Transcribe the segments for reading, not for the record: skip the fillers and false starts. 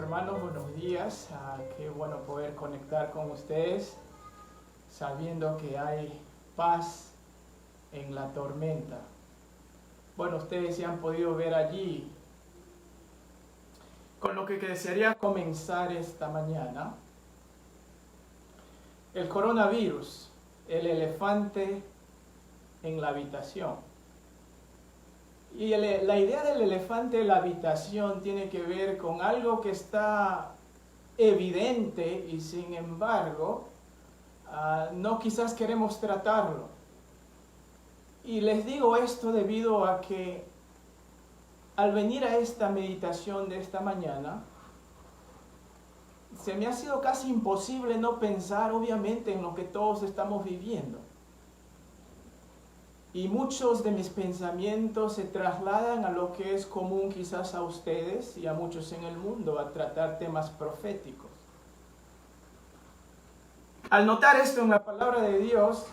hermanos, buenos días. Qué bueno poder conectar con ustedes sabiendo que hay paz en la tormenta. Bueno, ustedes se han podido ver allí. Con lo que desearía comenzar esta mañana, el coronavirus, el elefante en la habitación. Y la idea del elefante en la habitación tiene que ver con algo que está evidente y sin embargo no quizás queremos tratarlo. Y les digo esto debido a que al venir a esta meditación de esta mañana, se me ha sido casi imposible no pensar obviamente en lo que todos estamos viviendo. Y muchos de mis pensamientos se trasladan a lo que es común quizás a ustedes y a muchos en el mundo, a tratar temas proféticos. Al notar esto en la palabra de Dios,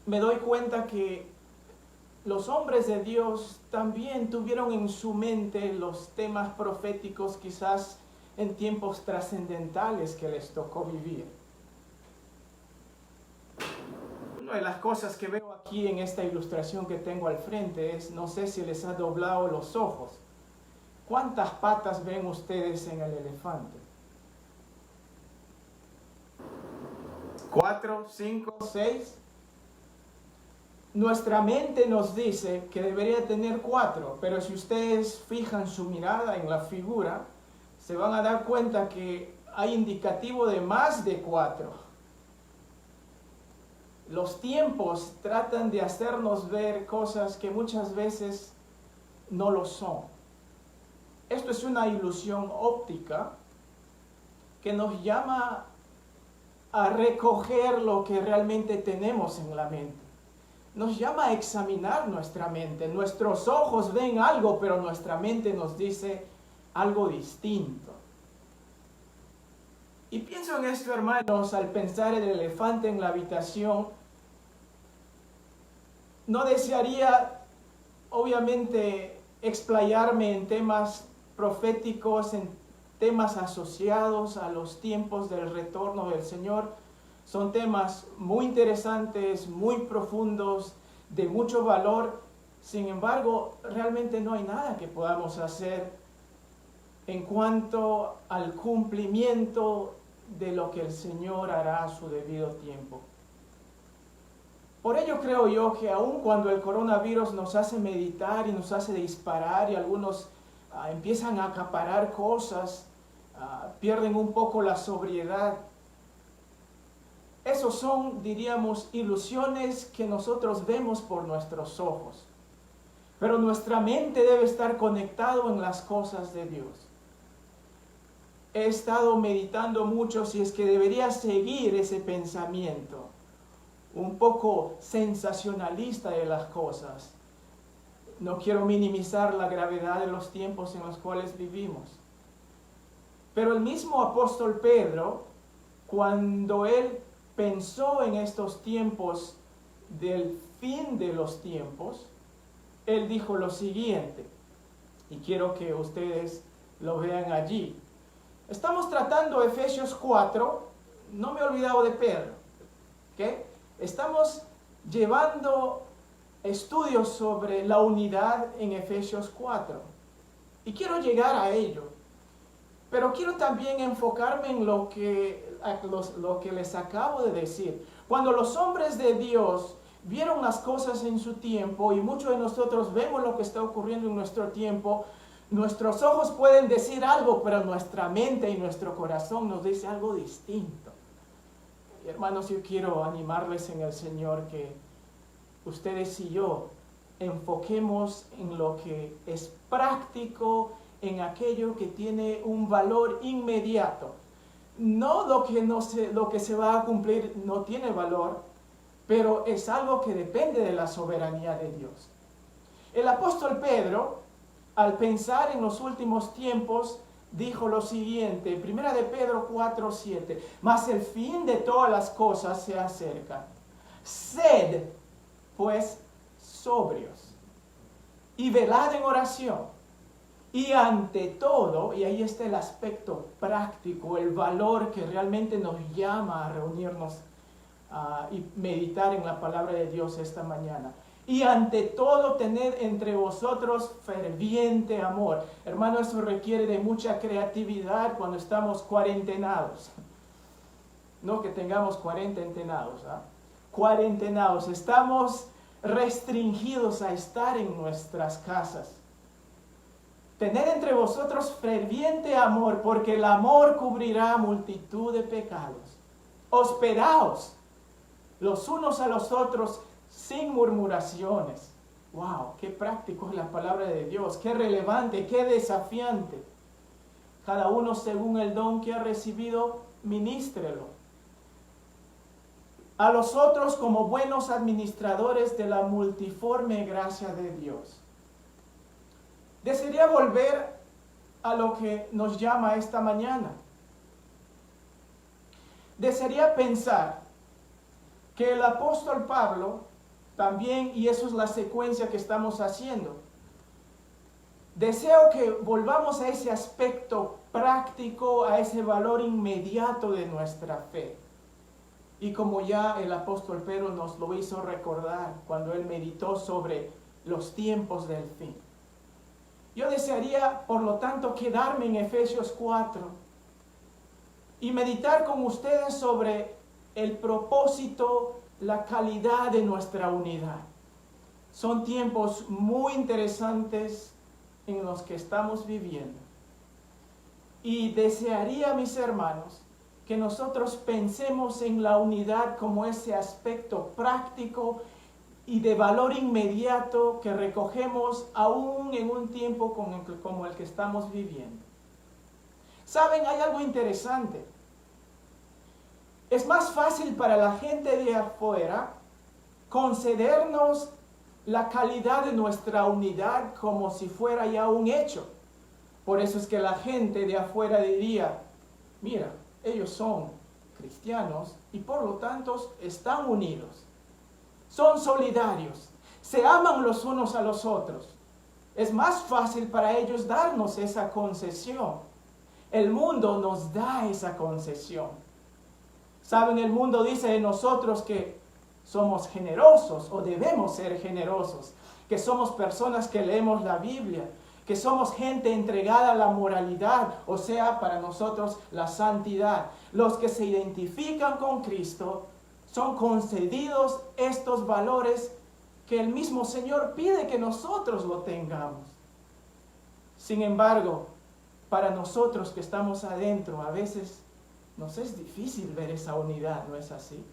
me doy cuenta que los hombres de Dios también tuvieron en su mente los temas proféticos quizás en tiempos trascendentales que les tocó vivir. Una de las cosas que veo aquí en esta ilustración que tengo al frente es, no sé si les ha doblado los ojos. ¿Cuántas patas ven ustedes en el elefante? 4, 5, 6. Nuestra mente nos dice que debería tener 4, pero si ustedes fijan su mirada en la figura, se van a dar cuenta que hay indicativo de más de 4. Los tiempos tratan de hacernos ver cosas que muchas veces no lo son. Esto es una ilusión óptica que nos llama a recoger lo que realmente tenemos en la mente. Nos llama a examinar nuestra mente. Nuestros ojos ven algo, pero nuestra mente nos dice algo distinto. Y pienso en esto, hermanos, al pensar el elefante en la habitación. No desearía, obviamente, explayarme en temas proféticos, en temas asociados a los tiempos del retorno del Señor. Son temas muy interesantes, muy profundos, de mucho valor. Sin embargo, realmente no hay nada que podamos hacer en cuanto al cumplimiento de lo que el Señor hará a su debido tiempo. Por ello creo yo que aun cuando el coronavirus nos hace meditar y nos hace disparar y algunos empiezan a acaparar cosas, pierden un poco la sobriedad, esos son, diríamos, ilusiones que nosotros vemos por nuestros ojos. Pero nuestra mente debe estar conectada en las cosas de Dios. He estado meditando mucho si es que debería seguir ese pensamiento un poco sensacionalista de las cosas. No quiero minimizar la gravedad de los tiempos en los cuales vivimos. Pero el mismo apóstol Pedro, cuando él pensó en estos tiempos del fin de los tiempos, él dijo lo siguiente, y quiero que ustedes lo vean allí. Estamos tratando Efesios 4, no me he olvidado de Pedro, ¿ok? Estamos llevando estudios sobre la unidad en Efesios 4, y quiero llegar a ello. Pero quiero también enfocarme en lo que les acabo de decir. Cuando los hombres de Dios vieron las cosas en su tiempo, y muchos de nosotros vemos lo que está ocurriendo en nuestro tiempo, nuestros ojos pueden decir algo, pero nuestra mente y nuestro corazón nos dice algo distinto. Y hermanos, yo quiero animarles en el Señor que ustedes y yo enfoquemos en lo que es práctico, en aquello que tiene un valor inmediato. No lo que se va a cumplir no tiene valor, pero es algo que depende de la soberanía de Dios. El apóstol Pedro, al pensar en los últimos tiempos, dijo lo siguiente, 1 de Pedro 4:7, mas el fin de todas las cosas se acerca. Sed, pues, sobrios, y velad en oración, Y ante todo, y ahí está el aspecto práctico, el valor que realmente nos llama a reunirnos y meditar en la palabra de Dios esta mañana. Y ante todo, tened entre vosotros ferviente amor. Hermano, eso requiere de mucha creatividad cuando estamos cuarentenados. No que tengamos cuarentenados, cuarentenados. Estamos restringidos a estar en nuestras casas. Tened entre vosotros ferviente amor, porque el amor cubrirá multitud de pecados. Hospedaos los unos a los otros sin murmuraciones. ¡Wow! ¡Qué práctico es la palabra de Dios! ¡Qué relevante! ¡Qué desafiante! Cada uno según el don que ha recibido, ministrelo. A los otros como buenos administradores de la multiforme gracia de Dios. Desearía volver a lo que nos llama esta mañana. Desearía pensar que el apóstol Pablo también, y eso es la secuencia que estamos haciendo, deseo que volvamos a ese aspecto práctico, a ese valor inmediato de nuestra fe. Y como ya el apóstol Pedro nos lo hizo recordar cuando él meditó sobre los tiempos del fin. Yo desearía, por lo tanto, quedarme en Efesios 4 y meditar con ustedes sobre el propósito, la calidad de nuestra unidad. Son tiempos muy interesantes en los que estamos viviendo. Y desearía, mis hermanos, que nosotros pensemos en la unidad como ese aspecto práctico y de valor inmediato que recogemos aún en un tiempo como el que estamos viviendo. ¿Saben? Hay algo interesante. Es más fácil para la gente de afuera concedernos la calidad de nuestra unidad como si fuera ya un hecho. Por eso es que la gente de afuera diría, mira, ellos son cristianos y por lo tanto están unidos. Son solidarios, se aman los unos a los otros. Es más fácil para ellos darnos esa concesión. El mundo nos da esa concesión. ¿Saben? El mundo dice de nosotros que somos generosos o debemos ser generosos, que somos personas que leemos la Biblia, que somos gente entregada a la moralidad, o sea, para nosotros la santidad. Los que se identifican con Cristo son concedidos estos valores que el mismo Señor pide que nosotros lo tengamos. Sin embargo, para nosotros que estamos adentro, a veces nos es difícil ver esa unidad, ¿no es así?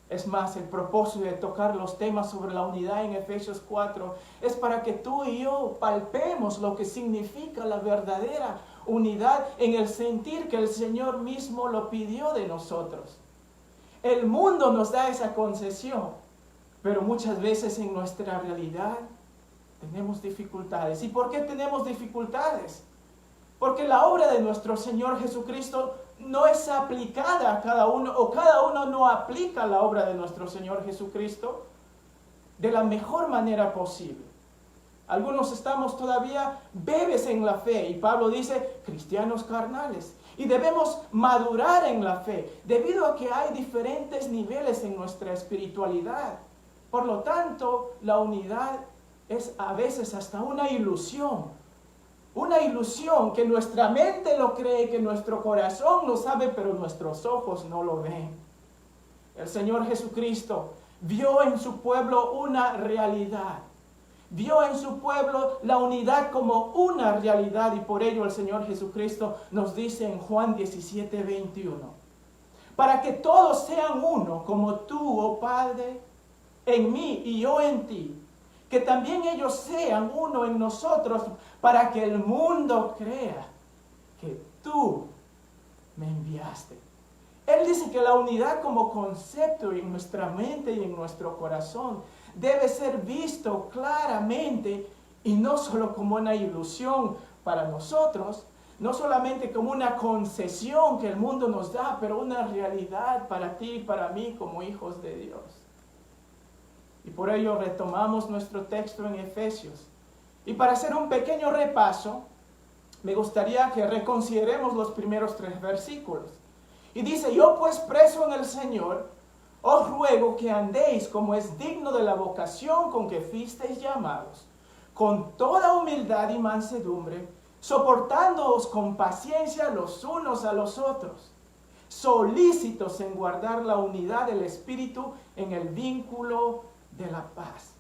Es más, el propósito de tocar los temas sobre la unidad en Efesios 4 es para que tú y yo palpemos lo que significa la verdadera unidad en el sentir que el Señor mismo lo pidió de nosotros. El mundo nos da esa concesión, pero muchas veces en nuestra realidad tenemos dificultades. ¿Y por qué tenemos dificultades? Porque la obra de nuestro Señor Jesucristo no es aplicada a cada uno, o cada uno no aplica la obra de nuestro Señor Jesucristo de la mejor manera posible. Algunos estamos todavía bebés en la fe, y Pablo dice, cristianos carnales. Y debemos madurar en la fe, debido a que hay diferentes niveles en nuestra espiritualidad. Por lo tanto, la unidad es a veces hasta una ilusión. Una ilusión que nuestra mente lo cree, que nuestro corazón lo sabe, pero nuestros ojos no lo ven. El Señor Jesucristo vio en su pueblo una realidad. Vio en su pueblo la unidad como una realidad, y por ello el Señor Jesucristo nos dice en Juan 17:21, para que todos sean uno, como tú, oh Padre, en mí y yo en ti, que también ellos sean uno en nosotros, para que el mundo crea que tú me enviaste. Él dice que la unidad como concepto en nuestra mente y en nuestro corazón debe ser visto claramente y no solo como una ilusión para nosotros, no solamente como una concesión que el mundo nos da, pero una realidad para ti y para mí como hijos de Dios. Y por ello retomamos nuestro texto en Efesios. Y para hacer un pequeño repaso, me gustaría que reconsideremos los primeros 3 versículos. Y dice, yo pues preso en el Señor, os ruego que andéis como es digno de la vocación con que fuisteis llamados, con toda humildad y mansedumbre, soportándoos con paciencia los unos a los otros, solícitos en guardar la unidad del Espíritu en el vínculo de la paz.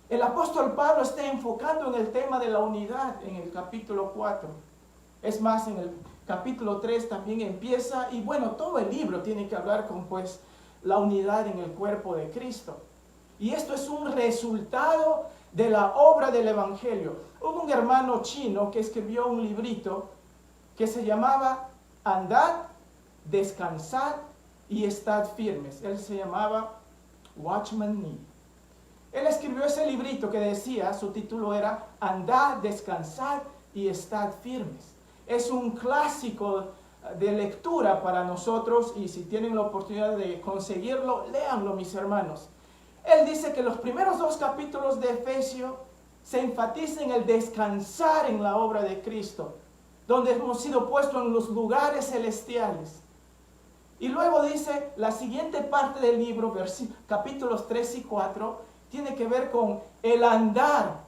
El apóstol Pablo está enfocando en el tema de la unidad en el capítulo 4. Es más, en el capítulo 3 también empieza, y bueno, todo el libro tiene que hablar con pues la unidad en el cuerpo de Cristo. Y esto es un resultado de la obra del Evangelio. Hubo un hermano chino que escribió un librito que se llamaba Andad, Descansad y Estad firmes. Él se llamaba Watchman Nee. Él escribió ese librito que decía, su título era Andad, Descansad y Estad firmes. Es un clásico de lectura para nosotros y si tienen la oportunidad de conseguirlo, léanlo, mis hermanos. Él dice que los primeros 2 capítulos de Efesios se enfatiza en el descansar en la obra de Cristo, donde hemos sido puestos en los lugares celestiales. Y luego dice, la siguiente parte del libro, capítulos 3 y 4, tiene que ver con el andar.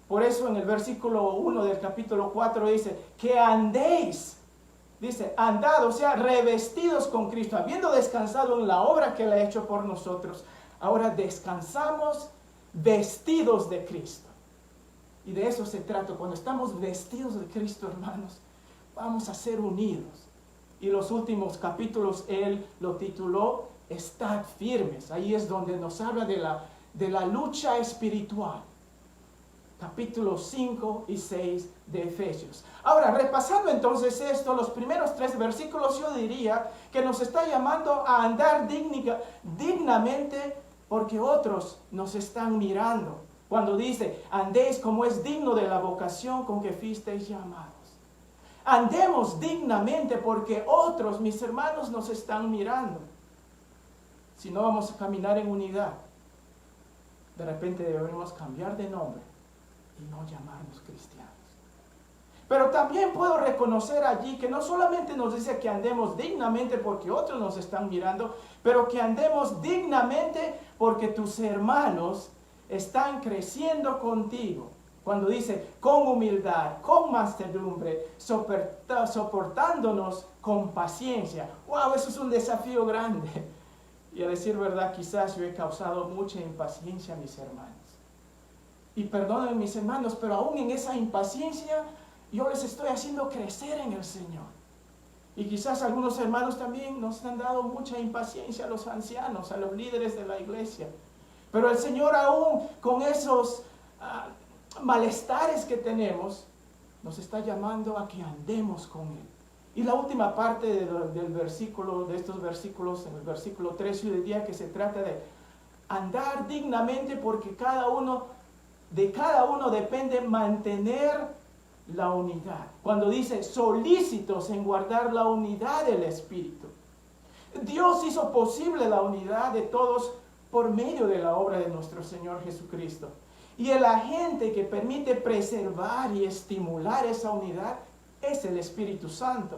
Por eso en el versículo 1 del capítulo 4 dice, que andéis. Dice, andad, o sea, revestidos con Cristo, habiendo descansado en la obra que Él ha hecho por nosotros. Ahora descansamos vestidos de Cristo. Y de eso se trata. Cuando estamos vestidos de Cristo, hermanos, vamos a ser unidos. Y los últimos capítulos Él lo tituló, Estad firmes. Ahí es donde nos habla de la lucha espiritual. Capítulos 5 y 6 de Efesios. Ahora, repasando entonces esto, los primeros 3 versículos, yo diría que nos está llamando a andar dignamente porque otros nos están mirando. Cuando dice, andéis como es digno de la vocación con que fuisteis llamados. Andemos dignamente porque otros, mis hermanos, nos están mirando. Si no vamos a caminar en unidad, de repente debemos cambiar de nombre y no llamarnos cristianos. Pero también puedo reconocer allí que no solamente nos dice que andemos dignamente porque otros nos están mirando, pero que andemos dignamente porque tus hermanos están creciendo contigo. Cuando dice con humildad, con mansedumbre, soportándonos con paciencia. ¡Wow! Eso es un desafío grande. Y a decir verdad, quizás yo he causado mucha impaciencia a mis hermanos. Y perdonen mis hermanos, pero aún en esa impaciencia yo les estoy haciendo crecer en el Señor. Y quizás algunos hermanos también nos han dado mucha impaciencia a los ancianos, a los líderes de la iglesia. Pero el Señor aún con esos malestares que tenemos, nos está llamando a que andemos con Él. Y la última parte del versículo, de estos versículos, en el versículo 3, yo diría que se trata de andar dignamente porque de cada uno depende mantener la unidad. Cuando dice solícitos en guardar la unidad del Espíritu. Dios hizo posible la unidad de todos por medio de la obra de nuestro Señor Jesucristo. Y el agente que permite preservar y estimular esa unidad es el Espíritu Santo.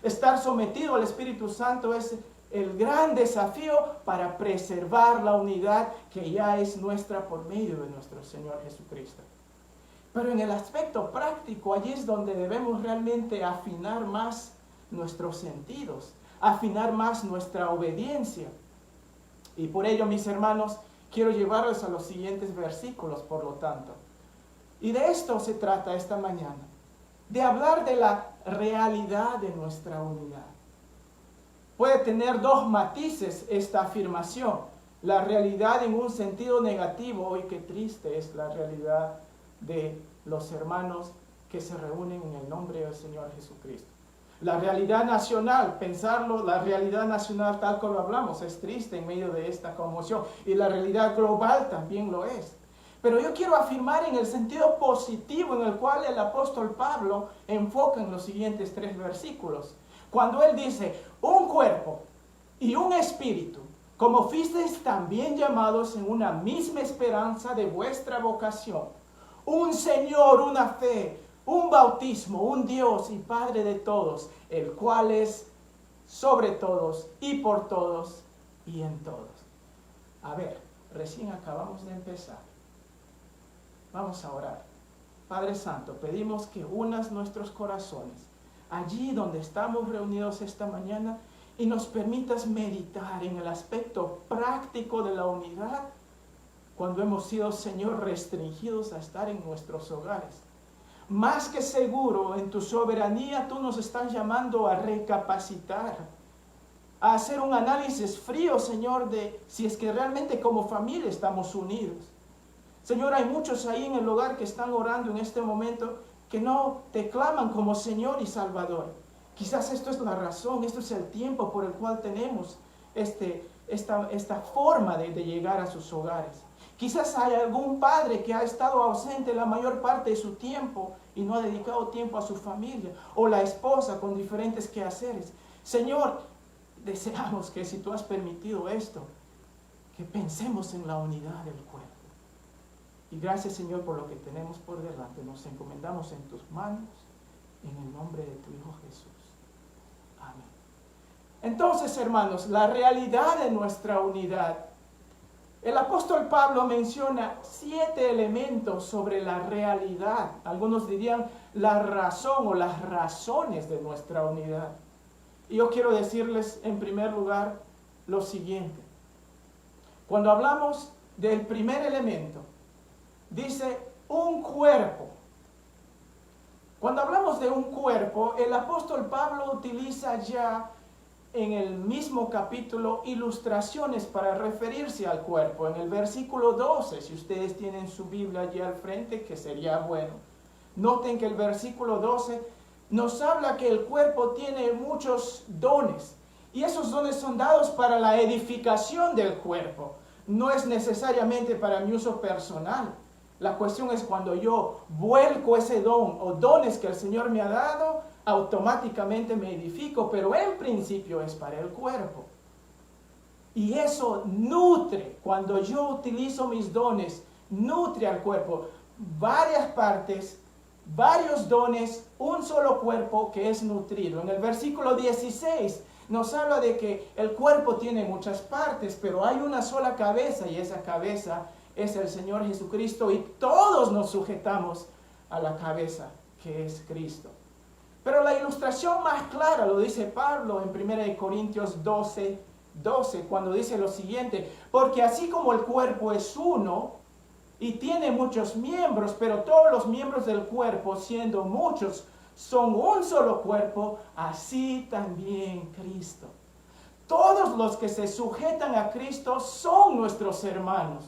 Estar sometido al Espíritu Santo es el gran desafío para preservar la unidad que ya es nuestra por medio de nuestro Señor Jesucristo. Pero en el aspecto práctico, allí es donde debemos realmente afinar más nuestros sentidos, afinar más nuestra obediencia. Y por ello, mis hermanos, quiero llevarlos a los siguientes versículos, por lo tanto. Y de esto se trata esta mañana, de hablar de la realidad de nuestra unidad. Puede tener 2 matices esta afirmación. La realidad en un sentido negativo, hoy qué triste es la realidad de los hermanos que se reúnen en el nombre del Señor Jesucristo. La realidad nacional, pensarlo, la realidad nacional tal como hablamos, es triste en medio de esta conmoción. Y la realidad global también lo es. Pero yo quiero afirmar en el sentido positivo en el cual el apóstol Pablo enfoca en los siguientes 3 versículos. Cuando él dice, un cuerpo y un espíritu, como fuisteis también llamados en una misma esperanza de vuestra vocación. Un Señor, una fe, un bautismo, un Dios y Padre de todos, el cual es sobre todos y por todos y en todos. A ver, recién acabamos de empezar. Vamos a orar. Padre Santo, pedimos que unas nuestros corazones allí donde estamos reunidos esta mañana y nos permitas meditar en el aspecto práctico de la unidad cuando hemos sido, Señor, restringidos a estar en nuestros hogares. Más que seguro, en tu soberanía tú nos estás llamando a recapacitar, a hacer un análisis frío, Señor, de si es que realmente como familia estamos unidos. Señor, hay muchos ahí en el hogar que están orando en este momento que no te claman como Señor y Salvador. Quizás esto es la razón, esto es el tiempo por el cual tenemos esta forma de llegar a sus hogares. Quizás hay algún padre que ha estado ausente la mayor parte de su tiempo y no ha dedicado tiempo a su familia, o la esposa con diferentes quehaceres. Señor, deseamos que si tú has permitido esto, que pensemos en la unidad del cuerpo. Y gracias, Señor, por lo que tenemos por delante. Nos encomendamos en tus manos, en el nombre de tu Hijo Jesús. Amén. Entonces, hermanos, la realidad de nuestra unidad. El apóstol Pablo menciona 7 elementos sobre la realidad. Algunos dirían la razón o las razones de nuestra unidad. Y yo quiero decirles en primer lugar lo siguiente. Cuando hablamos del primer elemento, dice un cuerpo. Cuando hablamos de un cuerpo, el apóstol Pablo utiliza ya en el mismo capítulo ilustraciones para referirse al cuerpo. En el versículo 12, si ustedes tienen su Biblia allí al frente, que sería bueno. Noten que el versículo 12 nos habla que el cuerpo tiene muchos dones. Y esos dones son dados para la edificación del cuerpo. No es necesariamente para mi uso personal. La cuestión es cuando yo vuelco ese don o dones que el Señor me ha dado, automáticamente me edifico, pero en principio es para el cuerpo. Y eso nutre, cuando yo utilizo mis dones, nutre al cuerpo. Varias partes, varios dones, un solo cuerpo que es nutrido. En el versículo 16 nos habla de que el cuerpo tiene muchas partes, pero hay una sola cabeza y esa cabeza es el Señor Jesucristo y todos nos sujetamos a la cabeza que es Cristo. Pero la ilustración más clara lo dice Pablo en 1 Corintios 12, cuando dice lo siguiente: porque así como el cuerpo es uno y tiene muchos miembros, pero todos los miembros del cuerpo, siendo muchos, son un solo cuerpo, así también Cristo. Todos los que se sujetan a Cristo son nuestros hermanos,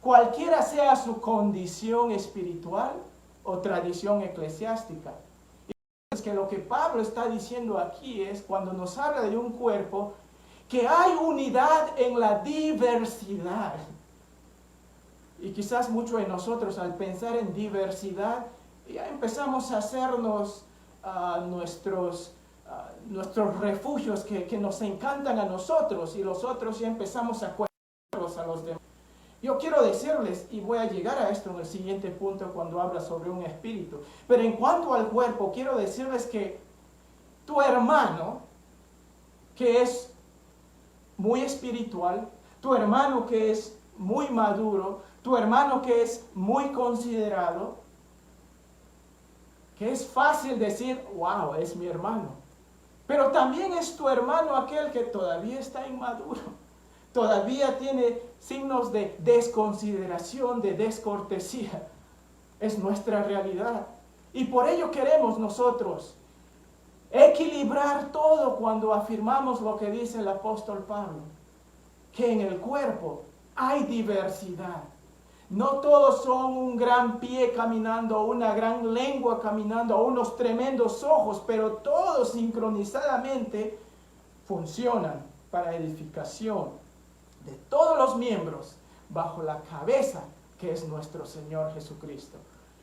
cualquiera sea su condición espiritual o tradición eclesiástica. Es que lo que Pablo está diciendo aquí es, cuando nos habla de un cuerpo, que hay unidad en la diversidad. Y quizás muchos de nosotros, al pensar en diversidad, ya empezamos a hacernos nuestros refugios que nos encantan a nosotros, y los otros ya empezamos a cuestionarlos a los demás. Yo quiero decirles, y voy a llegar a esto en el siguiente punto cuando habla sobre un espíritu, pero en cuanto al cuerpo, quiero decirles que tu hermano, que es muy espiritual, tu hermano que es muy maduro, tu hermano que es muy considerado, que es fácil decir, wow, es mi hermano, pero también es tu hermano aquel que todavía está inmaduro, todavía tiene signos de desconsideración, de descortesía. Es nuestra realidad. Y por ello queremos nosotros equilibrar todo cuando afirmamos lo que dice el apóstol Pablo, que en el cuerpo hay diversidad. No todos son un gran pie caminando, una gran lengua caminando, unos tremendos ojos, pero todos sincronizadamente funcionan para edificación de todos los miembros bajo la cabeza que es nuestro Señor Jesucristo.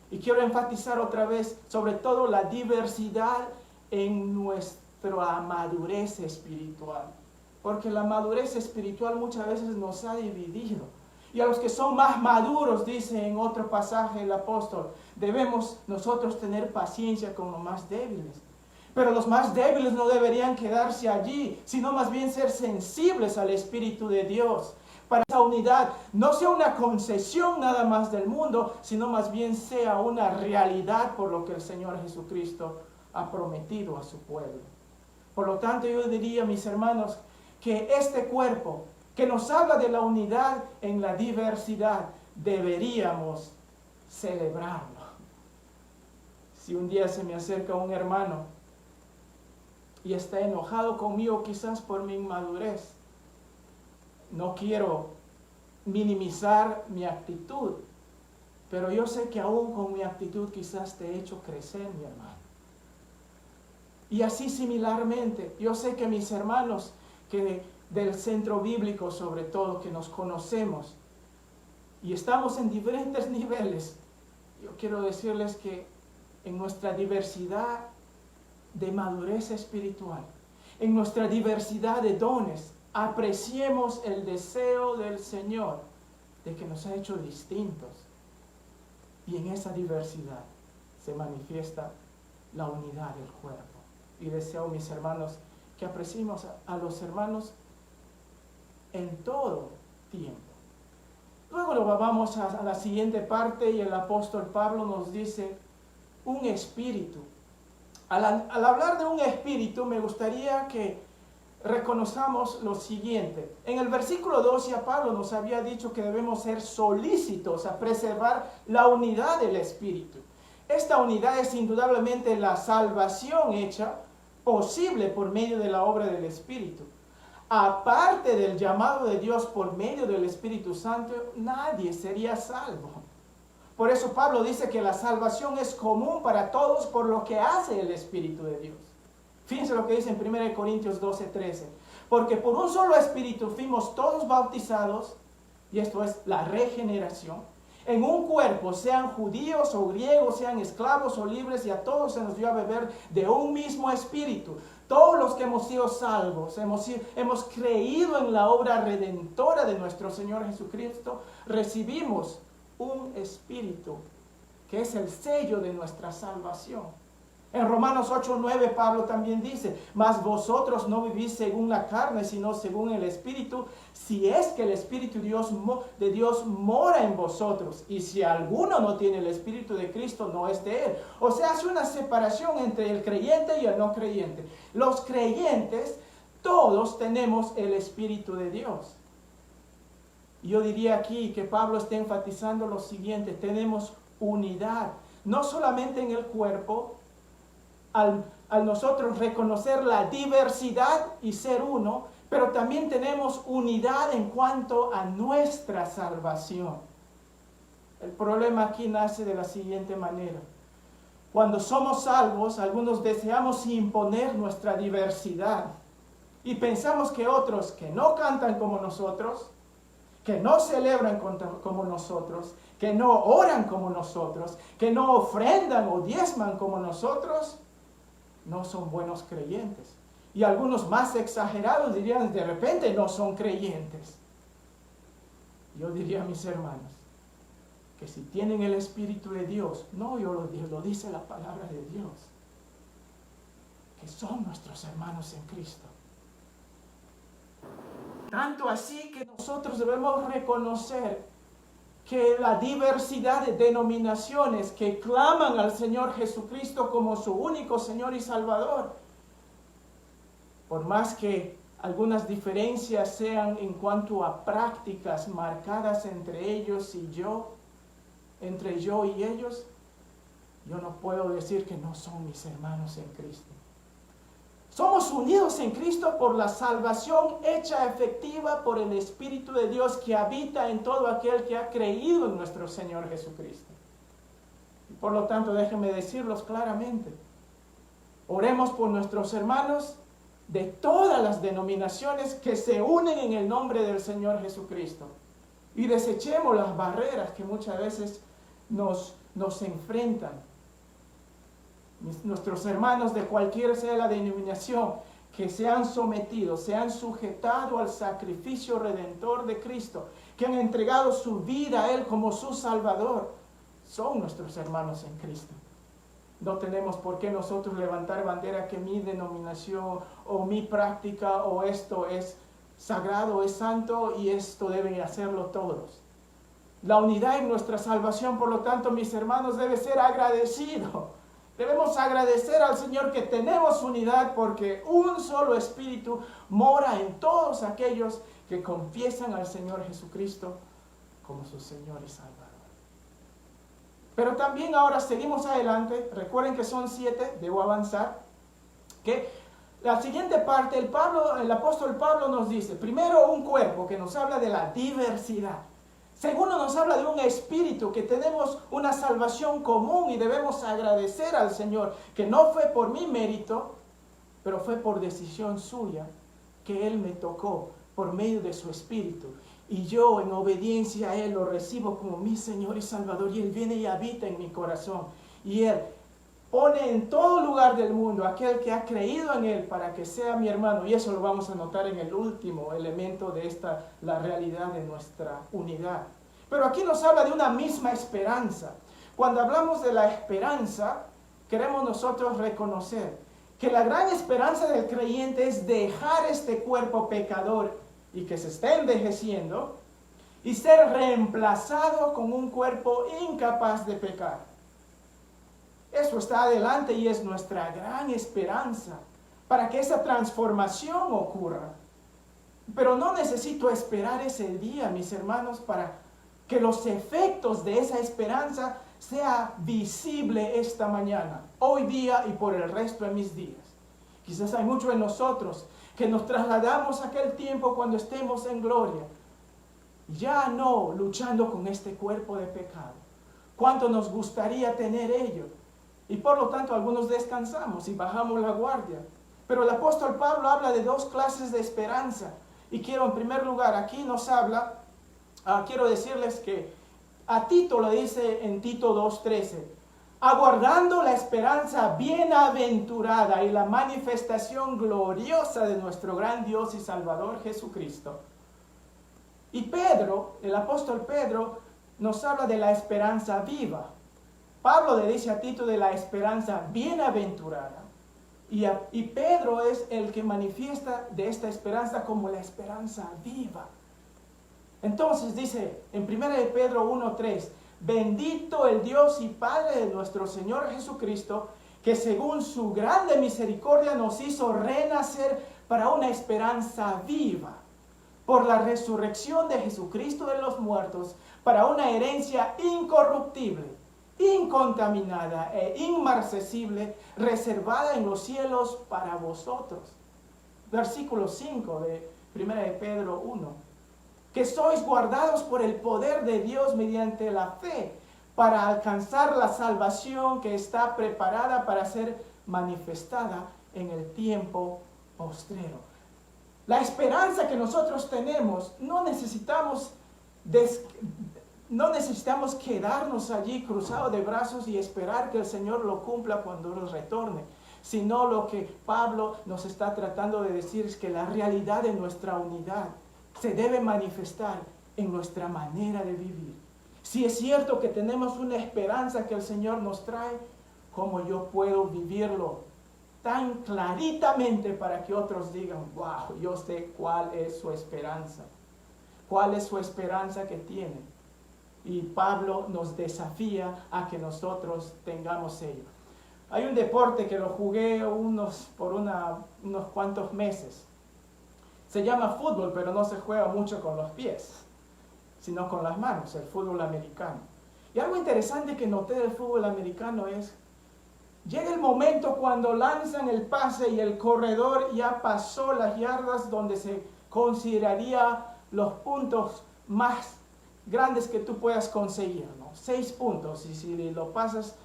Y quiero enfatizar otra vez sobre todo la diversidad en nuestra madurez espiritual, porque la madurez espiritual muchas veces nos ha dividido. Y a los que son más maduros, dice en otro pasaje el apóstol, debemos nosotros tener paciencia con los más débiles. Pero los más débiles no deberían quedarse allí, sino más bien ser sensibles al Espíritu de Dios. Para que esa unidad no sea una concesión nada más del mundo, sino más bien sea una realidad por lo que el Señor Jesucristo ha prometido a su pueblo. Por lo tanto, yo diría, mis hermanos, que este cuerpo que nos habla de la unidad en la diversidad, deberíamos celebrarlo. Si un día se me acerca un hermano y está enojado conmigo quizás por mi inmadurez, no quiero minimizar mi actitud, pero yo sé que aún con mi actitud quizás te he hecho crecer, mi hermano. Y así similarmente, yo sé que mis hermanos que del centro bíblico sobre todo, que nos conocemos y estamos en diferentes niveles, yo quiero decirles que en nuestra diversidad de madurez espiritual, en nuestra diversidad de dones, apreciemos el deseo del Señor de que nos ha hecho distintos. Y en esa diversidad se manifiesta la unidad del cuerpo. Y deseo, mis hermanos, que apreciemos a los hermanos en todo tiempo. Luego lo vamos a la siguiente parte y el apóstol Pablo nos dice un espíritu. Al hablar de un espíritu me gustaría que reconozcamos lo siguiente. En el versículo 2 ya Pablo nos había dicho que debemos ser solícitos a preservar la unidad del espíritu. Esta unidad es indudablemente la salvación hecha posible por medio de la obra del Espíritu. Aparte del llamado de Dios por medio del Espíritu Santo, nadie sería salvo. Por eso Pablo dice que la salvación es común para todos por lo que hace el Espíritu de Dios. Fíjense lo que dice en 1 Corintios 12:13. Porque por un solo Espíritu fuimos todos bautizados, y esto es la regeneración, en un cuerpo, sean judíos o griegos, sean esclavos o libres, y a todos se nos dio a beber de un mismo espíritu. Todos los que hemos sido salvos, hemos creído en la obra redentora de nuestro Señor Jesucristo, recibimos un espíritu que es el sello de nuestra salvación. En Romanos 8:9 Pablo también dice, mas vosotros no vivís según la carne, sino según el Espíritu, si es que el Espíritu de Dios mora en vosotros. Y si alguno no tiene el Espíritu de Cristo, no es de él. O sea, hace una separación entre el creyente y el no creyente. Los creyentes, todos tenemos el Espíritu de Dios. Yo diría aquí que Pablo está enfatizando lo siguiente, tenemos unidad, no solamente en el cuerpo. Al nosotros reconocer la diversidad y ser uno, pero también tenemos unidad en cuanto a nuestra salvación. El problema aquí nace de la siguiente manera. Cuando somos salvos, algunos deseamos imponer nuestra diversidad y pensamos que otros que no cantan como nosotros, que no celebran como nosotros, que no oran como nosotros, que no ofrendan o diezman como nosotros, no son buenos creyentes. Y algunos más exagerados dirían, de repente no son creyentes. Yo diría a mis hermanos, que si tienen el Espíritu de Dios, no yo lo dice la palabra de Dios, que son nuestros hermanos en Cristo. Tanto así que nosotros debemos reconocer que la diversidad de denominaciones que claman al Señor Jesucristo como su único Señor y Salvador, por más que algunas diferencias sean en cuanto a prácticas marcadas entre ellos y yo, entre yo y ellos, yo no puedo decir que no son mis hermanos en Cristo. Somos unidos en Cristo por la salvación hecha efectiva por el Espíritu de Dios que habita en todo aquel que ha creído en nuestro Señor Jesucristo. Y por lo tanto, déjenme decirlos claramente. Oremos por nuestros hermanos de todas las denominaciones que se unen en el nombre del Señor Jesucristo. Y desechemos las barreras que muchas veces nos enfrentan. Nuestros hermanos de cualquiera sea la denominación, que se han sometido, se han sujetado al sacrificio redentor de Cristo, que han entregado su vida a Él como su Salvador, son nuestros hermanos en Cristo. No tenemos por qué nosotros levantar bandera que mi denominación o mi práctica o esto es sagrado, es santo y esto deben hacerlo todos. La unidad en nuestra salvación, por lo tanto, mis hermanos, debe ser agradecido. Debemos agradecer al Señor que tenemos unidad porque un solo Espíritu mora en todos aquellos que confiesan al Señor Jesucristo como su Señor y Salvador. Pero también ahora seguimos adelante. Recuerden que son 7, debo avanzar. Que la siguiente parte, el apóstol Pablo nos dice, primero un cuerpo que nos habla de la diversidad. Segundo nos habla de un espíritu, que tenemos una salvación común y debemos agradecer al Señor, que no fue por mi mérito, pero fue por decisión suya, que Él me tocó por medio de su espíritu. Y yo en obediencia a Él lo recibo como mi Señor y Salvador. Y Él viene y habita en mi corazón. Y Él pone en todo lugar del mundo aquel que ha creído en Él para que sea mi hermano. Y eso lo vamos a notar en el último elemento de la realidad de nuestra unidad. Pero aquí nos habla de una misma esperanza. Cuando hablamos de la esperanza, queremos nosotros reconocer que la gran esperanza del creyente es dejar este cuerpo pecador y que se está envejeciendo y ser reemplazado con un cuerpo incapaz de pecar. Eso está adelante y es nuestra gran esperanza para que esa transformación ocurra. Pero no necesito esperar ese día, mis hermanos, para que los efectos de esa esperanza sea visible esta mañana, hoy día y por el resto de mis días. Quizás hay muchos de nosotros que nos trasladamos a aquel tiempo cuando estemos en gloria, ya no luchando con este cuerpo de pecado. ¿Cuánto nos gustaría tener ello? Y por lo tanto algunos descansamos y bajamos la guardia. Pero el apóstol Pablo habla de dos clases de esperanza. Y quiero en primer lugar, aquí nos habla, quiero decirles que a Tito le dice en Tito 2:13, aguardando la esperanza bienaventurada y la manifestación gloriosa de nuestro gran Dios y Salvador Jesucristo. Y Pedro, el apóstol Pedro, nos habla de la esperanza viva. Pablo le dice a Tito de la esperanza bienaventurada. Y Pedro es el que manifiesta de esta esperanza como la esperanza viva. Entonces dice en 1 Pedro 1:3, bendito el Dios y Padre de nuestro Señor Jesucristo, que según su grande misericordia nos hizo renacer para una esperanza viva, por la resurrección de Jesucristo de los muertos, para una herencia incorruptible, incontaminada e inmarcesible, reservada en los cielos para vosotros. Versículo 5 de 1 Pedro 1. Que sois guardados por el poder de Dios mediante la fe, para alcanzar la salvación que está preparada para ser manifestada en el tiempo postrero. La esperanza que nosotros tenemos, no necesitamos quedarnos allí cruzados de brazos y esperar que el Señor lo cumpla cuando Él retorne, sino lo que Pablo nos está tratando de decir es que la realidad de nuestra unidad se debe manifestar en nuestra manera de vivir. Si es cierto que tenemos una esperanza que el Señor nos trae, ¿cómo yo puedo vivirlo tan claritamente para que otros digan, wow, yo sé cuál es su esperanza? ¿Cuál es su esperanza que tiene? Y Pablo nos desafía a que nosotros tengamos ello. Hay un deporte que lo jugué por unos cuantos meses. Se llama fútbol, pero no se juega mucho con los pies, sino con las manos, el fútbol americano. Y algo interesante que noté del fútbol americano es, llega el momento cuando lanzan el pase y el corredor ya pasó las yardas donde se consideraría los puntos más grandes que tú puedas conseguir, ¿no? 6 puntos, y si lo pasas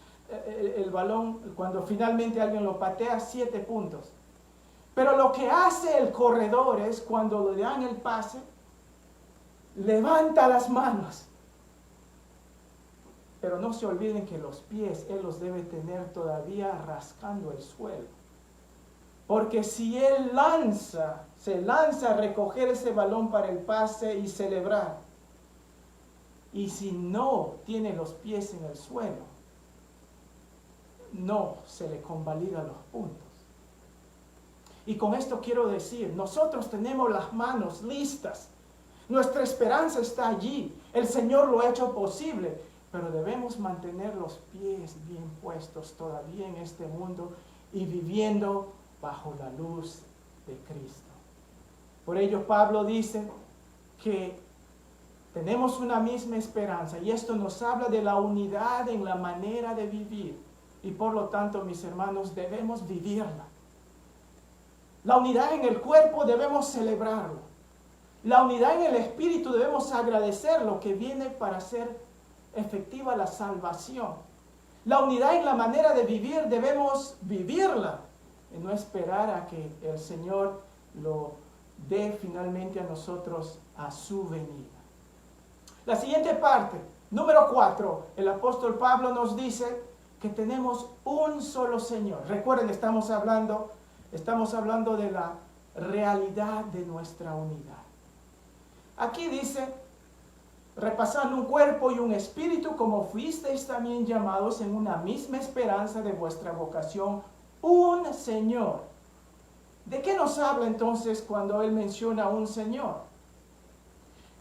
el balón, cuando finalmente alguien lo patea, 7 puntos. Pero lo que hace el corredor es, cuando le dan el pase, levanta las manos. Pero no se olviden que los pies Él los debe tener todavía rascando el suelo. Porque si él se lanza a recoger ese balón para el pase y celebrar, y si no tiene los pies en el suelo, no se le convalida los puntos. Y con esto quiero decir, nosotros tenemos las manos listas. Nuestra esperanza está allí. El Señor lo ha hecho posible. Pero debemos mantener los pies bien puestos todavía en este mundo y viviendo bajo la luz de Cristo. Por ello Pablo dice que tenemos una misma esperanza y esto nos habla de la unidad en la manera de vivir. Y por lo tanto, mis hermanos, debemos vivirla. La unidad en el cuerpo debemos celebrarlo. La unidad en el espíritu debemos agradecer lo que viene para hacer efectiva la salvación. La unidad en la manera de vivir debemos vivirla y no esperar a que el Señor lo dé finalmente a nosotros a su venida. La siguiente parte, número 4, el apóstol Pablo nos dice que tenemos un solo Señor. Recuerden, estamos hablando de la realidad de nuestra unidad. Aquí dice, repasando un cuerpo y un espíritu, como fuisteis también llamados en una misma esperanza de vuestra vocación, un Señor. ¿De qué nos habla entonces cuando él menciona un Señor?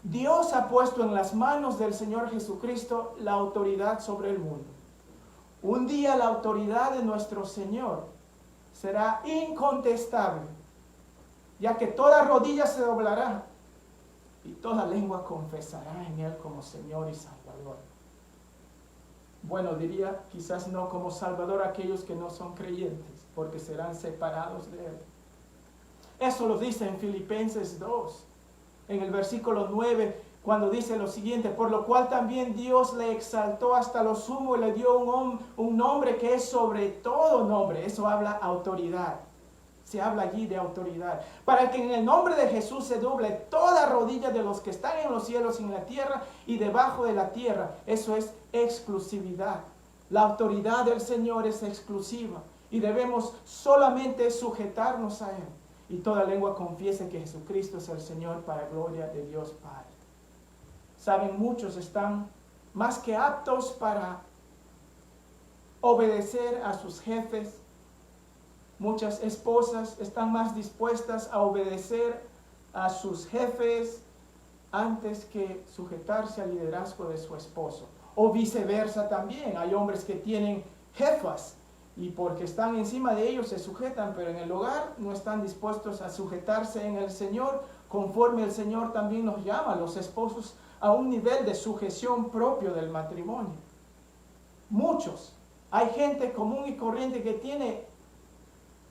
Dios ha puesto en las manos del Señor Jesucristo la autoridad sobre el mundo. Un día la autoridad de nuestro Señor será incontestable, ya que toda rodilla se doblará y toda lengua confesará en Él como Señor y Salvador. Bueno, diría quizás no como Salvador a aquellos que no son creyentes, porque serán separados de Él. Eso lo dice en Filipenses 2, en el versículo 9, cuando dice lo siguiente: por lo cual también Dios le exaltó hasta lo sumo y le dio un nombre que es sobre todo nombre. Eso habla autoridad. Se habla allí de autoridad. Para que en el nombre de Jesús se doble toda rodilla de los que están en los cielos y en la tierra y debajo de la tierra. Eso es exclusividad. La autoridad del Señor es exclusiva y debemos solamente sujetarnos a Él. Y toda lengua confiese que Jesucristo es el Señor para gloria de Dios Padre. Saben, muchos están más que aptos para obedecer a sus jefes. Muchas esposas están más dispuestas a obedecer a sus jefes antes que sujetarse al liderazgo de su esposo. O viceversa también. Hay hombres que tienen jefas y porque están encima de ellos se sujetan, pero en el hogar no están dispuestos a sujetarse en el Señor, conforme el Señor también nos llama a los esposos a un nivel de sujeción propio del matrimonio. Muchos. Hay gente común y corriente que tiene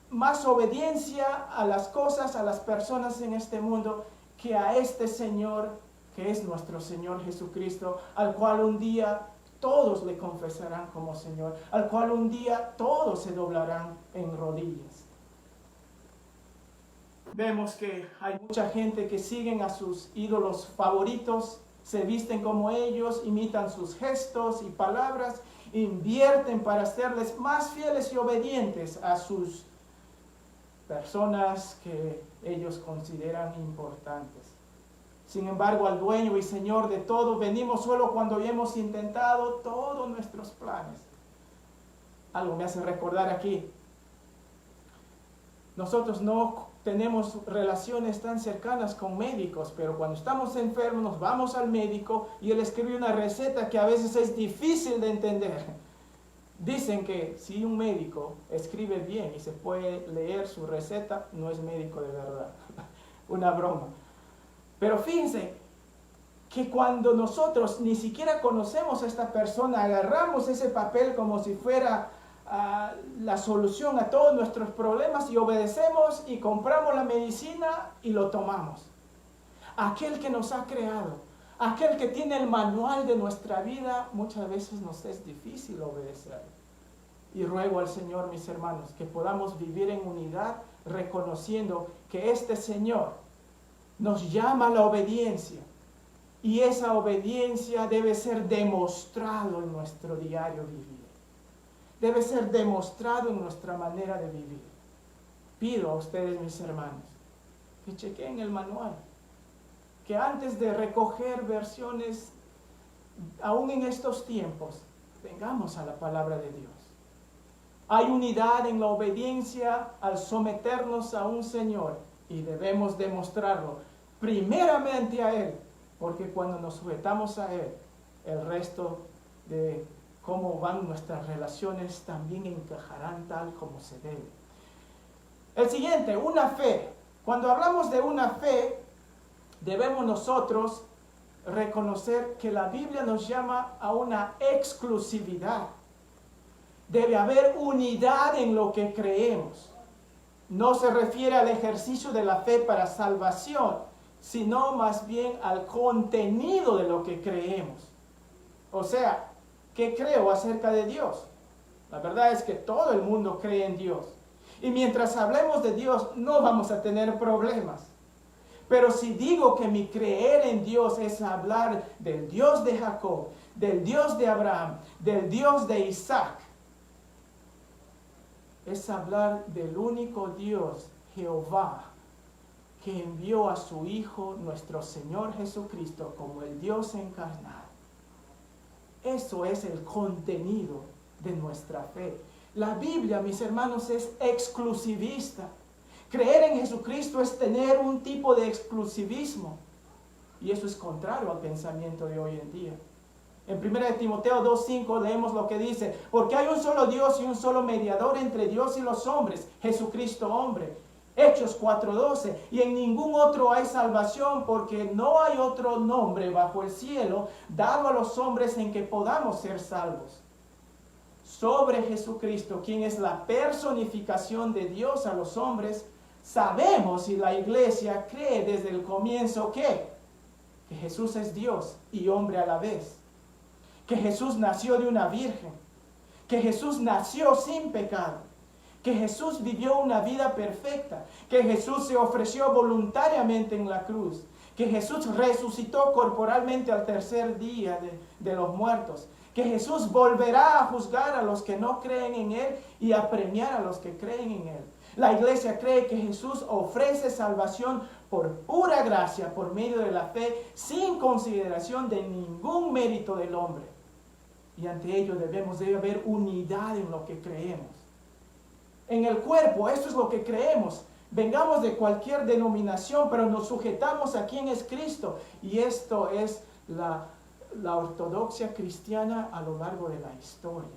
más obediencia a las cosas, a las personas en este mundo, que a este Señor, que es nuestro Señor Jesucristo, al cual un día todos le confesarán como Señor, al cual un día todos se doblarán en rodillas. Vemos que hay mucha gente que siguen a sus ídolos favoritos, se visten como ellos, imitan sus gestos y palabras, invierten para hacerles más fieles y obedientes a sus personas que ellos consideran importantes. Sin embargo, al dueño y Señor de todo venimos solo cuando hemos intentado todos nuestros planes. Algo me hace recordar aquí. Nosotros no tenemos relaciones tan cercanas con médicos, pero cuando estamos enfermos nos vamos al médico y él escribe una receta que a veces es difícil de entender. Dicen que si un médico escribe bien y se puede leer su receta, no es médico de verdad. Una broma. Pero fíjense que cuando nosotros ni siquiera conocemos a esta persona, agarramos ese papel como si fuera la solución a todos nuestros problemas y obedecemos y compramos la medicina y lo tomamos. Aquel que nos ha creado, aquel que tiene el manual de nuestra vida, muchas veces nos es difícil obedecer. Y ruego al Señor, mis hermanos, que podamos vivir en unidad, reconociendo que este Señor nos llama a la obediencia. Y esa obediencia debe ser demostrado en nuestro diario vivir. Debe ser demostrado en nuestra manera de vivir. pido a ustedes, mis hermanos, que chequen el manual, que antes de recoger versiones, aún en estos tiempos, vengamos a la palabra de Dios. Hay unidad en la obediencia al someternos a un Señor y debemos demostrarlo primeramente a Él, porque cuando nos sujetamos a Él, el resto de cómo van nuestras relaciones también encajarán tal como se debe. El siguiente, una fe. Cuando hablamos de una fe, debemos nosotros reconocer que la Biblia nos llama a una exclusividad. Debe haber unidad en lo que creemos. No se refiere al ejercicio de la fe para salvación, sino más bien al contenido de lo que creemos. O sea, ¿qué creo acerca de Dios? La verdad es que todo el mundo cree en Dios. Y mientras hablemos de Dios, no vamos a tener problemas. Pero si digo que mi creer en Dios es hablar del Dios de Jacob, del Dios de Abraham, del Dios de Isaac, es hablar del único Dios, Jehová, que envió a su Hijo, nuestro Señor Jesucristo, como el Dios encarnado. Eso es el contenido de nuestra fe. La Biblia, mis hermanos, es exclusivista. Creer en Jesucristo es tener un tipo de exclusivismo. Y eso es contrario al pensamiento de hoy en día. En 1 Timoteo 2:5 leemos lo que dice: porque hay un solo Dios y un solo mediador entre Dios y los hombres, Jesucristo hombre. Hechos 4:12, y en ningún otro hay salvación, porque no hay otro nombre bajo el cielo dado a los hombres en que podamos ser salvos. Sobre Jesucristo, quien es la personificación de Dios a los hombres, sabemos, y la iglesia cree desde el comienzo que Jesús es Dios y hombre a la vez, que Jesús nació de una virgen, que Jesús nació sin pecado, que Jesús vivió una vida perfecta, que Jesús se ofreció voluntariamente en la cruz, que Jesús resucitó corporalmente al tercer día de los muertos, que Jesús volverá a juzgar a los que no creen en Él y a premiar a los que creen en Él. La iglesia cree que Jesús ofrece salvación por pura gracia, por medio de la fe, sin consideración de ningún mérito del hombre. Y ante ello debe haber unidad en lo que creemos. En el cuerpo, esto es lo que creemos. Vengamos de cualquier denominación, pero nos sujetamos a quien es Cristo. Y esto es la ortodoxia cristiana a lo largo de la historia.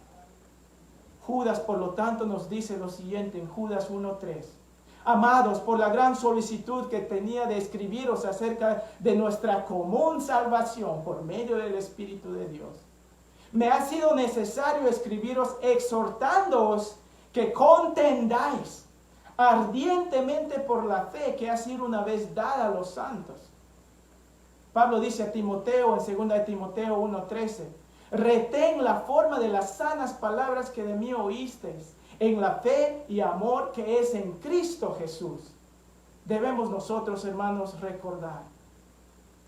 Judas, por lo tanto, nos dice lo siguiente en Judas 1:3. Amados, por la gran solicitud que tenía de escribiros acerca de nuestra común salvación por medio del Espíritu de Dios, me ha sido necesario escribiros exhortándoos que contendáis ardientemente por la fe que ha sido una vez dada a los santos. Pablo dice a Timoteo en 2 Timoteo 1:13, retén la forma de las sanas palabras que de mí oísteis, en la fe y amor que es en Cristo Jesús. Debemos nosotros, hermanos, recordar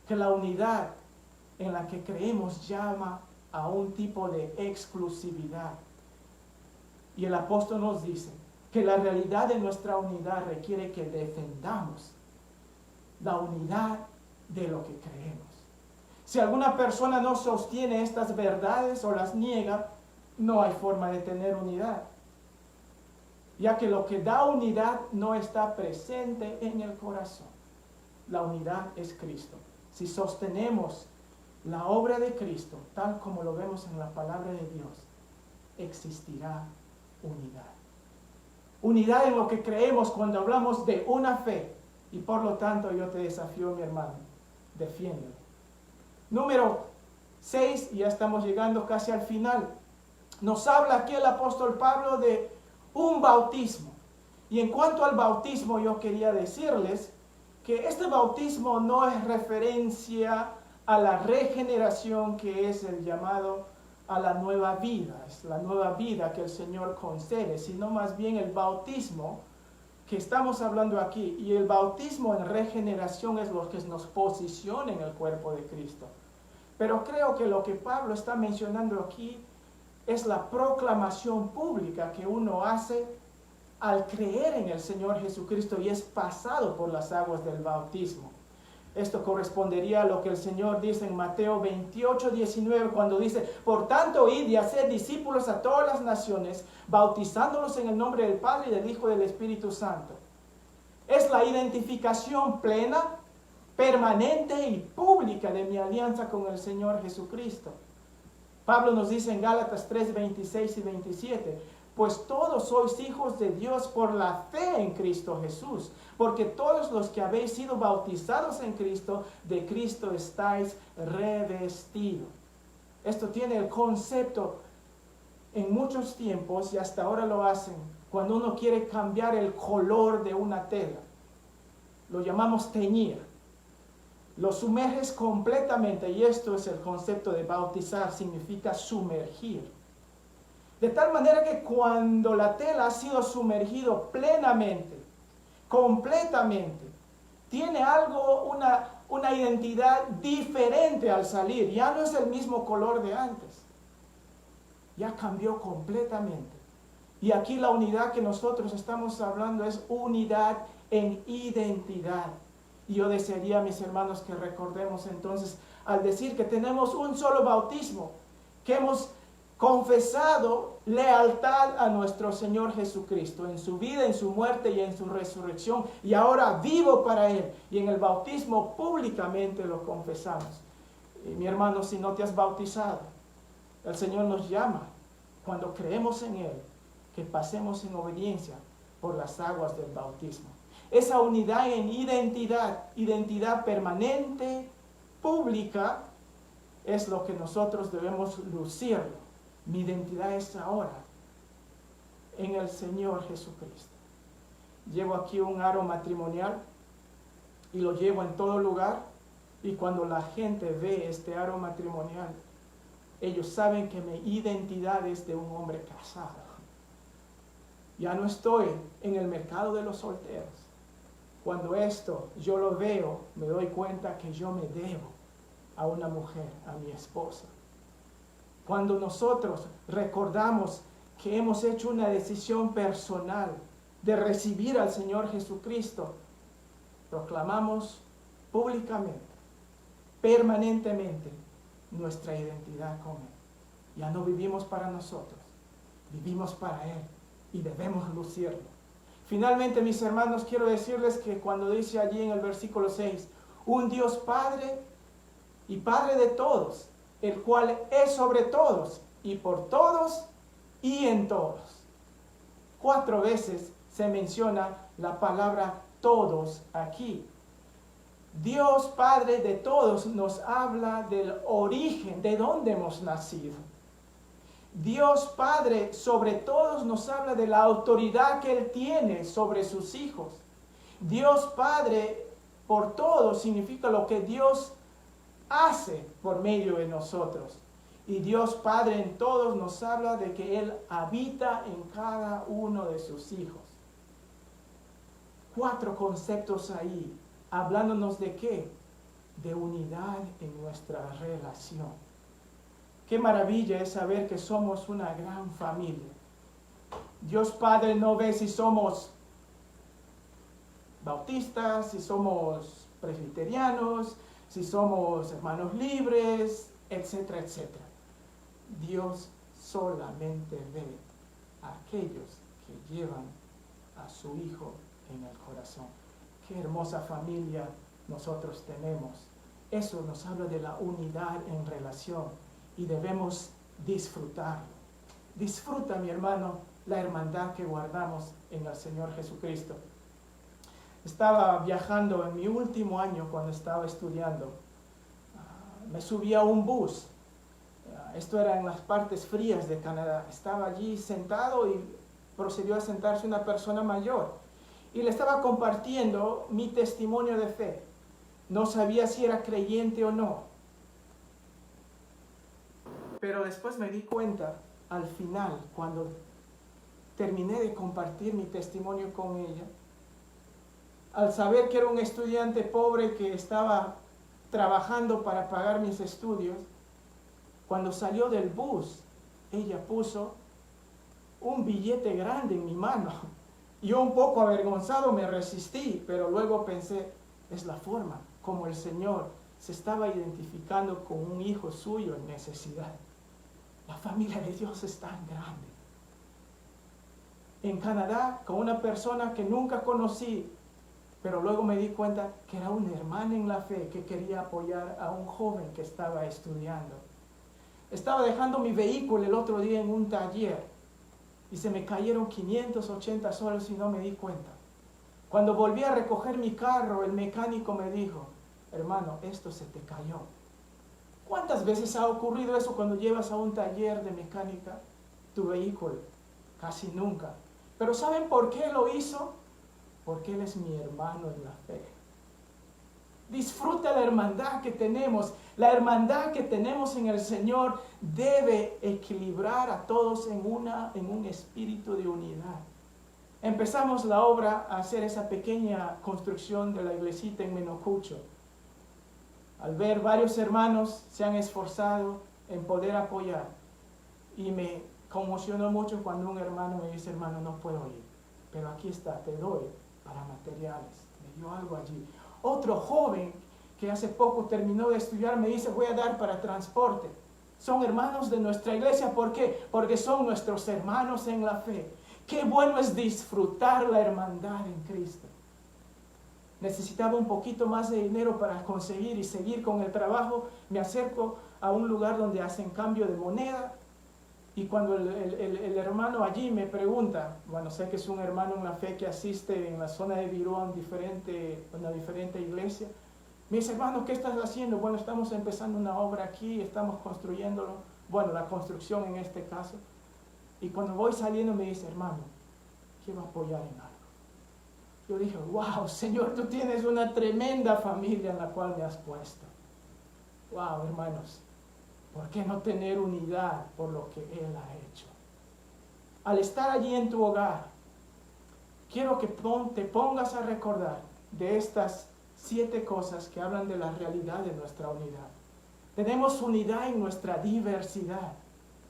que la unidad en la que creemos llama a un tipo de exclusividad. Y el apóstol nos dice que la realidad de nuestra unidad requiere que defendamos la unidad de lo que creemos. Si alguna persona no sostiene estas verdades o las niega, no hay forma de tener unidad, ya que lo que da unidad no está presente en el corazón. La unidad es Cristo. Si sostenemos la obra de Cristo, tal como lo vemos en la palabra de Dios, existirá unidad. Unidad en lo que creemos cuando hablamos de una fe. Y por lo tanto yo te desafío, mi hermano, defiéndelo. Número 6, ya estamos llegando casi al final. Nos habla aquí el apóstol Pablo de un bautismo. Y en cuanto al bautismo, yo quería decirles que este bautismo no es referencia a la regeneración, que es el llamado a la nueva vida. Es la nueva vida que el Señor concede, sino más bien el bautismo que estamos hablando aquí. Y el bautismo en regeneración es lo que nos posiciona en el cuerpo de Cristo. Pero creo que lo que Pablo está mencionando aquí es la proclamación pública que uno hace al creer en el Señor Jesucristo y es pasado por las aguas del bautismo. Esto correspondería a lo que el Señor dice en Mateo 28, 19, cuando dice: por tanto, id y haced discípulos a todas las naciones, bautizándolos en el nombre del Padre y del Hijo y del Espíritu Santo. Es la identificación plena, permanente y pública de mi alianza con el Señor Jesucristo. Pablo nos dice en Gálatas 3, 26 y 27, pues todos sois hijos de Dios por la fe en Cristo Jesús, porque todos los que habéis sido bautizados en Cristo, de Cristo estáis revestidos. Esto tiene el concepto en muchos tiempos, y hasta ahora lo hacen, cuando uno quiere cambiar el color de una tela. Lo llamamos teñir. Lo sumerges completamente, y esto es el concepto de bautizar, significa sumergir. De tal manera que cuando la tela ha sido sumergido plenamente, completamente, tiene algo, una identidad diferente al salir. Ya no es el mismo color de antes. Ya cambió completamente. Y aquí la unidad que nosotros estamos hablando es unidad en identidad. Y yo desearía, mis hermanos, que recordemos entonces, al decir que tenemos un solo bautismo, que hemos confesado lealtad a nuestro Señor Jesucristo en su vida, en su muerte y en su resurrección, y ahora vivo para Él, y en el bautismo públicamente lo confesamos. Y mi hermano, si no te has bautizado, el Señor nos llama, cuando creemos en Él, que pasemos en obediencia por las aguas del bautismo. Esa unidad en identidad permanente, pública, es lo que nosotros debemos lucirlo. Mi identidad es ahora en el Señor Jesucristo. Llevo aquí un aro matrimonial y lo llevo en todo lugar, y cuando la gente ve este aro matrimonial, ellos saben que mi identidad es de un hombre casado. Ya no estoy en el mercado de los solteros. Cuando esto yo lo veo, me doy cuenta que yo me debo a una mujer, a mi esposa. Cuando nosotros recordamos que hemos hecho una decisión personal de recibir al Señor Jesucristo, proclamamos públicamente, permanentemente, nuestra identidad con Él. Ya no vivimos para nosotros, vivimos para Él y debemos lucirlo. Finalmente, mis hermanos, quiero decirles que cuando dice allí en el versículo 6, un Dios Padre y Padre de todos, el cual es sobre todos y por todos y en todos. 4 veces se menciona la palabra todos aquí. Dios Padre de todos nos habla del origen, de dónde hemos nacido. Dios Padre sobre todos nos habla de la autoridad que Él tiene sobre sus hijos. Dios Padre por todos significa lo que Dios hace por medio de nosotros. Y Dios Padre en todos nos habla de que Él habita en cada uno de sus hijos. 4 conceptos ahí, hablándonos de ¿qué? De unidad en nuestra relación. Qué maravilla es saber que somos una gran familia. Dios Padre no ve si somos bautistas, si somos presbiterianos, si somos hermanos libres, etcétera, etcétera. Dios solamente ve a aquellos que llevan a su Hijo en el corazón. Qué hermosa familia nosotros tenemos. Eso nos habla de la unidad en relación y debemos disfrutarlo. Disfruta, mi hermano, la hermandad que guardamos en el Señor Jesucristo. Estaba viajando en mi último año cuando estaba estudiando. Me subí a un bus. Esto era en las partes frías de Canadá. Estaba allí sentado y procedió a sentarse una persona mayor. Y le estaba compartiendo mi testimonio de fe. No sabía si era creyente o no. Pero después me di cuenta, al final, cuando terminé de compartir mi testimonio con ella, al saber que era un estudiante pobre que estaba trabajando para pagar mis estudios, cuando salió del bus, ella puso un billete grande en mi mano Yo un poco avergonzado me resistí, pero luego pensé, es la forma como el Señor se estaba identificando con un hijo suyo en necesidad. La familia de Dios es tan grande. En Canadá, con una persona que nunca conocí, pero luego me di cuenta que era una hermana en la fe que quería apoyar a un joven que estaba estudiando. Estaba dejando mi vehículo el otro día en un taller y se me cayeron 580 soles y no me di cuenta. Cuando volví a recoger mi carro, el mecánico me dijo, hermano, esto se te cayó. ¿Cuántas veces ha ocurrido eso cuando llevas a un taller de mecánica tu vehículo? Casi nunca. Pero ¿saben por qué lo hizo? Porque Él es mi hermano en la fe. Disfruta la hermandad que tenemos. La hermandad que tenemos en el Señor debe equilibrar a todos en un espíritu de unidad. Empezamos la obra a hacer esa pequeña construcción de la iglesita en Menocucho. Al ver varios hermanos se han esforzado en poder apoyar. Y me conmocionó mucho cuando un hermano me dice, hermano, no puedo ir, pero aquí está, te doy para materiales. Me dio algo allí. Otro joven que hace poco terminó de estudiar me dice, voy a dar para transporte. Son hermanos de nuestra iglesia. ¿Por qué? Porque son nuestros hermanos en la fe. Qué bueno es disfrutar la hermandad en Cristo. Necesitaba un poquito más de dinero para conseguir y seguir con el trabajo. Me acerco a un lugar donde hacen cambio de moneda. Y cuando el hermano allí me pregunta, bueno, sé que es un hermano en la fe que asiste en la zona de Virón, una diferente iglesia, me dice, hermano, ¿qué estás haciendo? Bueno, estamos empezando una obra aquí, estamos construyéndolo, bueno, la construcción en este caso. Y cuando voy saliendo me dice, hermano, quiero apoyar en algo. Yo dije, wow, Señor, tú tienes una tremenda familia en la cual me has puesto. Wow, hermanos. ¿Por qué no tener unidad por lo que Él ha hecho? Al estar allí en tu hogar, quiero que te pongas a recordar de estas 7 cosas que hablan de la realidad de nuestra unidad. Tenemos unidad en nuestra diversidad.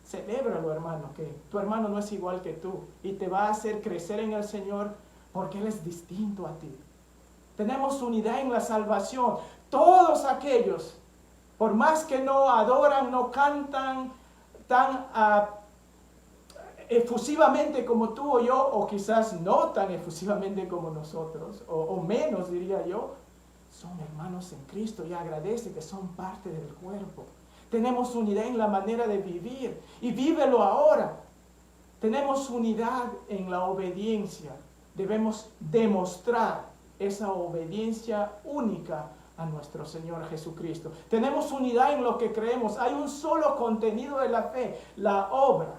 Celébralo, hermano, que tu hermano no es igual que tú y te va a hacer crecer en el Señor porque Él es distinto a ti. Tenemos unidad en la salvación. Todos aquellos, por más que no adoran, no cantan tan efusivamente como tú o yo, o quizás no tan efusivamente como nosotros, o menos diría yo, son hermanos en Cristo y agradece que son parte del cuerpo. Tenemos unidad en la manera de vivir y vívelo ahora. Tenemos unidad en la obediencia. Debemos demostrar esa obediencia única a nuestro Señor Jesucristo. Tenemos unidad en lo que creemos. Hay un solo contenido de la fe, la obra,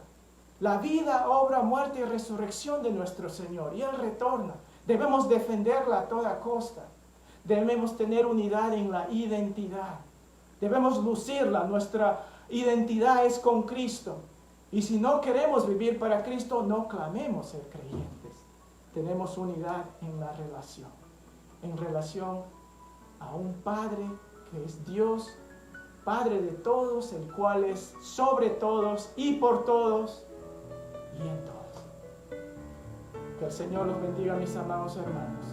la vida, obra, muerte y resurrección de nuestro Señor. Y Él retorna. Debemos defenderla a toda costa. Debemos tener unidad en la identidad. Debemos lucirla. Nuestra identidad es con Cristo. Y si no queremos vivir para Cristo, no clamemos ser creyentes. Tenemos unidad en la relación. En relación a un Padre que es Dios, Padre de todos, el cual es sobre todos y por todos y en todos. Que el Señor los bendiga, mis amados hermanos.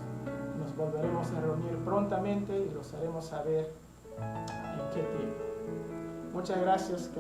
Nos volveremos a reunir prontamente y los haremos saber en qué tiempo. Muchas gracias.